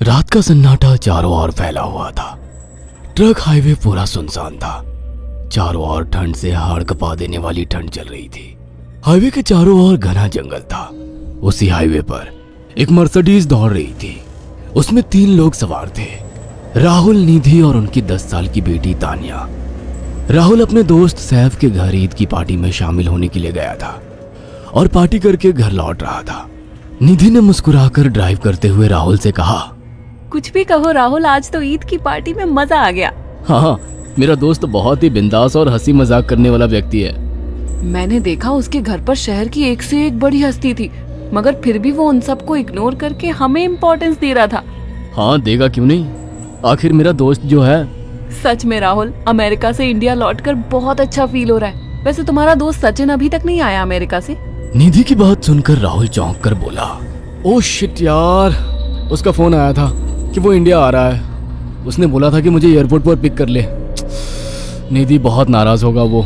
रात का सन्नाटा चारों ओर फैला हुआ था। ट्रक हाईवे पूरा सुनसान था। चारों ओर ठंड से हाड़ कपा देने वाली ठंड चल रही थी। हाईवे के चारों ओर घना जंगल था। उसी हाईवे पर एक मर्सिडीज दौड़ रही थी। उसमें 3 लोग सवार थे, राहुल, निधि और उनकी 10 साल की बेटी तानिया। राहुल अपने दोस्त सैफ के घर ईद की पार्टी में शामिल होने के लिए गया था और पार्टी करके घर लौट रहा था। निधि ने मुस्कुराकर ड्राइव करते हुए राहुल से कहा, कुछ भी कहो राहुल, आज तो ईद की पार्टी में मजा आ गया। हाँ, मेरा दोस्त बहुत ही बिंदास और हंसी मजाक करने वाला व्यक्ति है। मैंने देखा उसके घर पर शहर की एक से एक बड़ी हस्ती थी, मगर फिर भी वो उन सबको इग्नोर करके हमें इम्पोर्टेंस दे रहा था। हाँ, देगा क्यों नहीं, आखिर मेरा दोस्त जो है। सच में राहुल, अमेरिका से इंडिया लौटकर बहुत अच्छा फील हो रहा है। वैसे तुम्हारा दोस्त सचिन अभी तक नहीं आया अमेरिका से? निधि की बात सुनकर राहुल चौंक कर बोला, ओह शिट यार, उसका फोन आया था कि वो इंडिया आ रहा है। उसने बोला था कि मुझे एयरपोर्ट पर पिक कर ले। निधि बहुत नाराज होगा वो।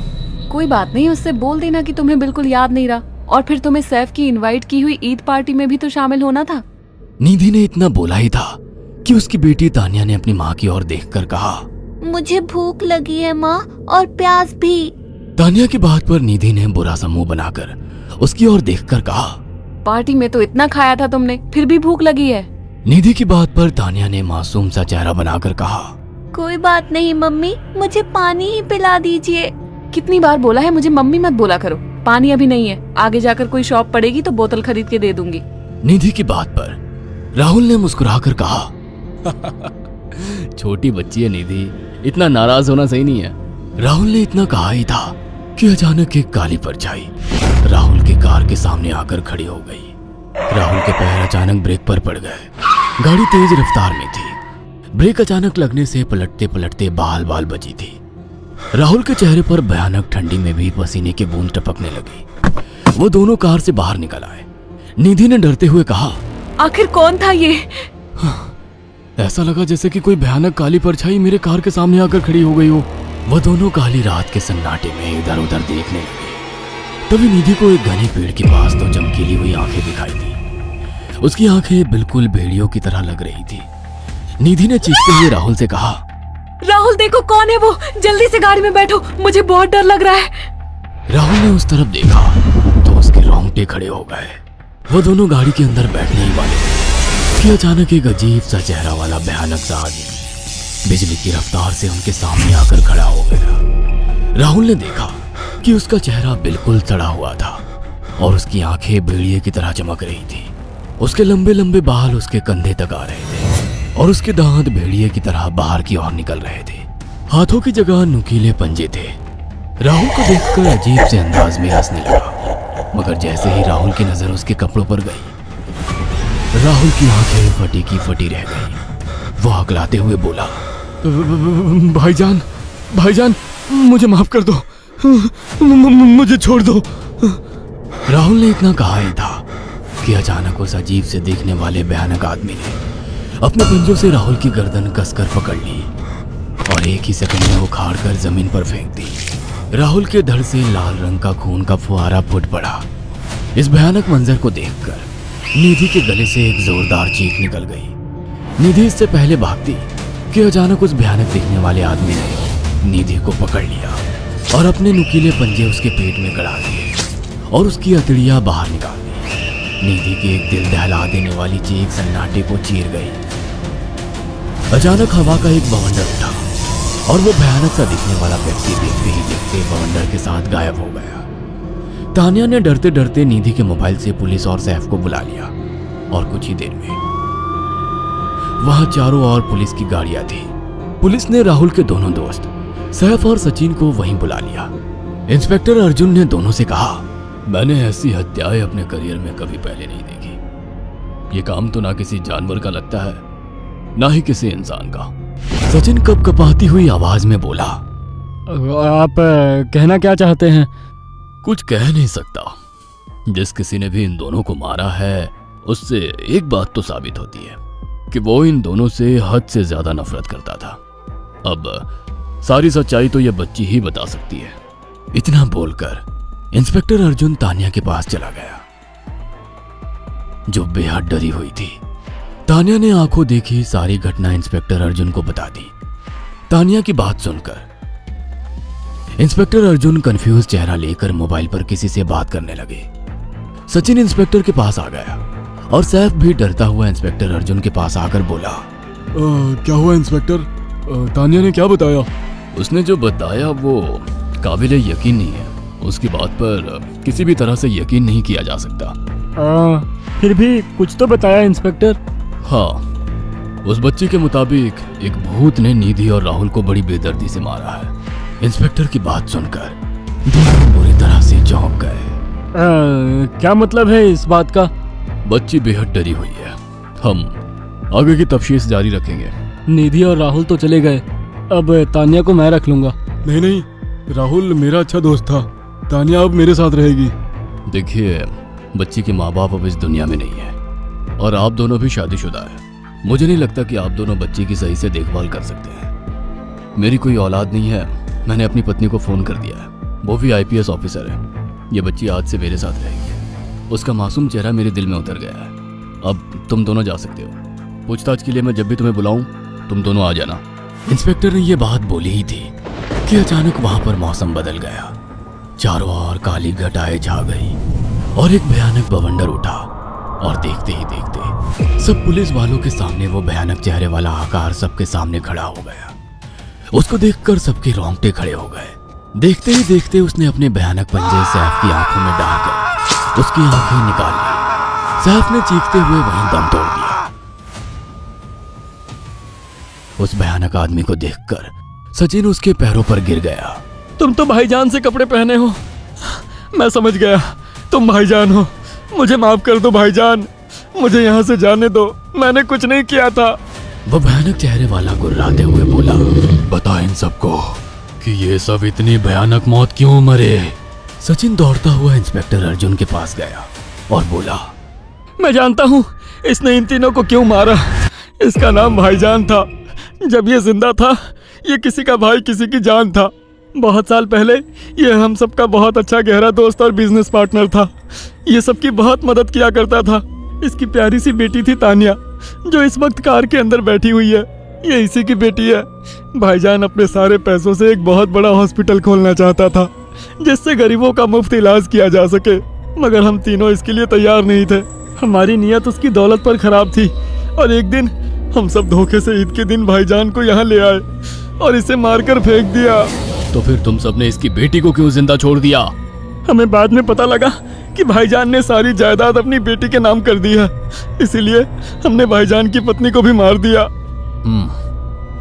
कोई बात नहीं, उससे बोल देना कि तुम्हें बिल्कुल याद नहीं रहा और फिर तुम्हें सैफ की इनवाइट की हुई ईद पार्टी में भी तो शामिल होना था। निधि ने इतना बोला ही था कि उसकी बेटी तानिया ने अपनी माँ की ओर देखकर कहा, मुझे भूख लगी है माँ, और प्यास भी। तानिया की बात पर निधि ने बुरा सा मुंह बनाकर उसकी ओर देखकर कहा, पार्टी में तो इतना खाया था तुमने, फिर भी भूख लगी है। निधि की बात पर तानिया ने मासूम सा चेहरा बनाकर कहा, कोई बात नहीं मम्मी, मुझे पानी ही पिला दीजिए। कितनी बार बोला है मुझे मम्मी मत बोला करो। पानी अभी नहीं है, आगे जाकर कोई शॉप पड़ेगी तो बोतल खरीद के दे दूंगी। निधि की बात पर राहुल ने मुस्कुराकर कहा, छोटी बच्ची है निधि, इतना नाराज होना सही नहीं है। राहुल ने इतना कहा ही था कि अचानक एक काली परछाई राहुल की कार के सामने आकर खड़ी हो गई। राहुल के पैर अचानक ब्रेक पर पड़ गए। गाड़ी तेज रफ्तार में थी। ब्रेक अचानक लगने से पलटते पलटते बाल बाल बची थी। राहुल के चेहरे पर भयानक ठंडी में भी पसीने की बूंद टपकने लगी। वो दोनों कार से बाहर निकल आए। निधि ने डरते हुए कहा, आखिर कौन था ये? ऐसा लगा जैसे कि कोई भयानक काली परछाई मेरे कार के सामने आकर खड़ी हो गई हो। वह दोनों काली रात के सन्नाटे में इधर उधर देखने लगे। तभी निधि को एक घने पेड़ के पास 2 चमकीली हुई आंखें दिखाई दी। उसकी आंखें बिल्कुल भेड़ियों की तरह लग रही थी। निधि ने चीखते हुए राहुल से कहा, राहुल देखो कौन है वो, जल्दी से गाड़ी में बैठो, मुझे बहुत डर लग रहा है। राहुल ने उस तरफ देखा तो उसके रोंगटे खड़े हो गए। वो दोनों गाड़ी के अंदर बैठने ही वाले थे कि अचानक एक अजीब सा चेहरा वाला भयानक सा आदमी बिजली की रफ्तार से उनके सामने आकर खड़ा हो गया। राहुल ने देखा कि उसका चेहरा बिल्कुल सड़ा हुआ था और उसकी आंखें भेड़िए की तरह चमक रही थी। उसके लंबे लंबे बाल उसके कंधे तक आ रहे थे और उसके दांत भेड़िए की तरह बाहर की ओर निकल रहे थे। हाथों की जगह नुकीले पंजे थे। राहुल को देखकर अजीब से अंदाज में हंसने लगा, मगर जैसे ही राहुल की नजर उसके कपड़ों पर गई, राहुल की आंखें फटी की फटी रह गई। वो हकलाते हुए बोला, भाईजान, भाईजान, मुझे माफ कर दो, मुझे छोड़ दो। राहुल ने इतना कहा ही था कि अचानक उस अजीब से दिखने वाले भयानक आदमी ने अपने पंजों से राहुल की गर्दन कसकर पकड़ ली और एक ही सेकंड में उखाड़ कर जमीन पर फेंक दी। राहुल के धड़ से लाल रंग का खून का फुहारा फूट पड़ा। इस भयानक मंजर को देखकर निधि के गले से एक जोरदार चीख निकल गई। निधि इससे पहले भागती कि अचानक उस भयानक दिखने वाले आदमी ने निधि को पकड़ लिया और अपने नुकीले पंजे उसके पेट में गड़ा दिए और उसकी अतड़ियां बाहर निकाल दी। निधि की एक दिल दहला देने वाली चीख सन्नाटे को चीर गई। अचानक हवा का एक बवंडर उठा और वो भयानक सा दिखने वाला व्यक्ति देखते ही देखते बवंडर के साथ गायब हो गया। तानिया ने डरते डरते निधि के मोबाइल से पुलिस और सैफ को बुला लिया और कुछ ही देर में वहां चारों ओर पुलिस की गाड़ियां थी। पुलिस ने राहुल के दोनों दोस्त सैफ और सचिन को वहीं बुला लिया। इंस्पेक्टर अर्जुन ने दोनों से कहा, मैंने ऐसी हत्याएं अपने करियर में कभी पहले नहीं देखी। ये काम तो ना किसी जानवर का लगता है, ना ही किसी इंसान का। सचिन कपकपाती हुई आवाज में बोला, आप कहना क्या चाहते हैं? कुछ कह नहीं सकता। जिस किसी ने भी इन दोनों को मारा है उससे एक बात तो साबित होती है कि वो इन दोनों से हद से ज्यादा नफरत करता था। अब सारी सच्चाई तो यह बच्ची ही बता सकती है। इतना बोलकर इंस्पेक्टर अर्जुन तानिया के पास चला गया, जो बेहद डरी हुई थी। तानिया ने आंखों देखी सारी घटना इंस्पेक्टर अर्जुन को बता दी। तानिया की बात सुनकर इंस्पेक्टर अर्जुन कंफ्यूज चेहरा लेकर मोबाइल पर किसी से बात करने लगे। सचिन इंस्पेक्टर के पास आ गया और सैफ भी डरता हुआ इंस्पेक्टर अर्जुन के पास आकर बोला, क्या हुआ इंस्पेक्टर? तानिया ने क्या बताया? उसने जो बताया वो काबिले यकीन नहीं है। उसकी बात पर किसी भी तरह से यकीन नहीं किया जा सकता। फिर भी कुछ तो बताया इंस्पेक्टर। हाँ, उस बच्ची के मुताबिक एक भूत ने निधि और राहुल को बड़ी बेदर्दी से मारा है। इंस्पेक्टर की बात सुनकर दोनों बुरी तरह से चौंक गए। क्या मतलब है इस बात का? बच्ची बेहद डरी हुई है। हम आगे की तफ्तीश जारी रखेंगे। निधि और राहुल तो चले गए, अब तानिया को मैं रख लूंगा। नहीं, राहुल मेरा अच्छा दोस्त था। तानिया अब मेरे साथ रहेगी। देखिए, बच्ची के माँ बाप अब इस दुनिया में नहीं है और आप दोनों भी शादीशुदा है। मुझे नहीं लगता कि आप दोनों बच्ची की सही से देखभाल कर सकते हैं। मेरी कोई औलाद नहीं है। मैंने अपनी पत्नी को फोन कर दिया है, वो भी IPS ऑफिसर है। ये बच्ची आज से मेरे साथ रहेगी। उसका मासूम चेहरा मेरे दिल में उतर गया है। अब तुम दोनों जा सकते हो। पूछताछ के लिए मैं जब भी तुम्हें बुलाऊं तुम दोनों आ जाना। इंस्पेक्टर ने ये बात बोली ही थी कि अचानक वहां पर मौसम बदल गया। चारों ओर काली घटाएं छा गई और एक भयानक बवंडर उठा और देखते ही देखते सब पुलिस वालों के सामने वो भयानक चेहरे वाला आकार सबके सामने खड़ा हो गया। उसको देखकर सबके रोंगटे खड़े हो गए। देखते ही देखते उसने अपने भयानक पंजे सैफ की आंखों में डालकर उसकी आंखें निकाल ली। सैफ ने चीखते हुए वहीं दम तोड़ दिया। उस भयानक आदमी को देखकर सचिन उसके पैरों पर गिर गया। तुम तो भाईजान से कपड़े पहने हो। मैं समझ गया, तुम भाईजान हो। मुझे माफ कर दो भाईजान, मुझे यहाँ से जाने दो। मैंने कुछ नहीं किया था। वो भयानक चेहरे वाला गुर्राते हुए बोला, बता इन सबको कि ये सब इतनी भयानक मौत क्यों मरे। सचिन दौड़ता हुआ इंस्पेक्टर अर्जुन के पास गया और बोला, मैं जानता हूँ इसने इन तीनों को क्यों मारा। इसका नाम भाईजान था। जब ये जिंदा था ये किसी का भाई किसी की जान था। बहुत साल पहले ये हम सबका बहुत अच्छा गहरा दोस्त और बिजनेस पार्टनर था। ये सबकी बहुत मदद किया करता था। इसकी प्यारी सी बेटी थी तानिया, जो इस वक्त कार के अंदर बैठी हुई है। ये इसी की बेटी है। भाईजान अपने सारे पैसों से एक बहुत बड़ा हॉस्पिटल खोलना चाहता था जिससे गरीबों का मुफ्त इलाज किया जा सके, मगर हम तीनों इसके लिए तैयार नहीं थे। हमारी नीयत उसकी दौलत पर खराब थी और एक दिन हम सब धोखे से ईद के दिन भाईजान को यहाँ ले आए और इसे मारकर फेंक दिया। तो फिर तुम सबने इसकी बेटी को क्यों जिंदा छोड़ दिया? हमें बाद में पता लगा कि भाईजान ने सारी जायदाद अपनी बेटी के नाम कर दी है, इसीलिए हमने भाईजान की पत्नी को भी मार दिया।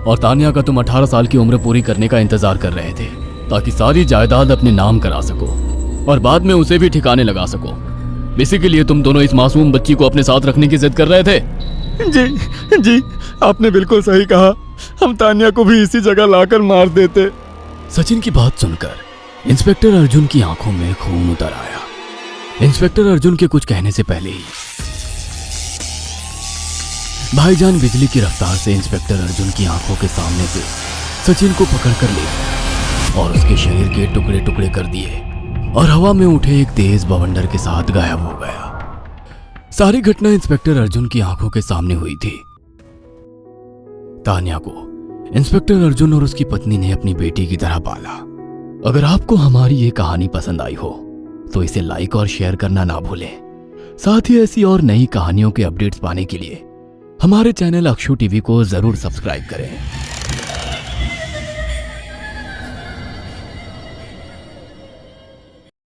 और तानिया का तुम 18 साल की उम्र पूरी करने का इंतजार कर रहे थे ताकि सारी जायदाद अपने नाम करा सको और बाद में उसे भी ठिकाने लगा सको। इसी के लिए तुम दोनों इस मासूम बच्ची को अपने साथ रखने की जिद कर रहे थे। जी, आपने बिल्कुल सही कहा। हम तानिया को भी इसी जगह लाकर मार देते। सचिन की बात सुनकर इंस्पेक्टर अर्जुन की आंखों में खून उतर आया। इंस्पेक्टर अर्जुन के कुछ कहने से पहले ही भाईजान बिजली की रफ्तार से इंस्पेक्टर अर्जुन की आंखों के सामने से सचिन को पकड़कर ले गया और उसके शरीर के टुकड़े टुकड़े कर दिए और हवा में उठे एक तेज बवंडर के साथ गायब हो गया। सारी घटना इंस्पेक्टर अर्जुन की आंखों के सामने हुई थी। तानिया को इंस्पेक्टर अर्जुन और उसकी पत्नी ने अपनी बेटी की तरह पाला। अगर आपको हमारी ये कहानी पसंद आई हो तो इसे लाइक और शेयर करना ना भूलें। साथ ही ऐसी और नई कहानियों के अपडेट्स पाने के लिए हमारे चैनल अक्षु टीवी को जरूर सब्सक्राइब करें।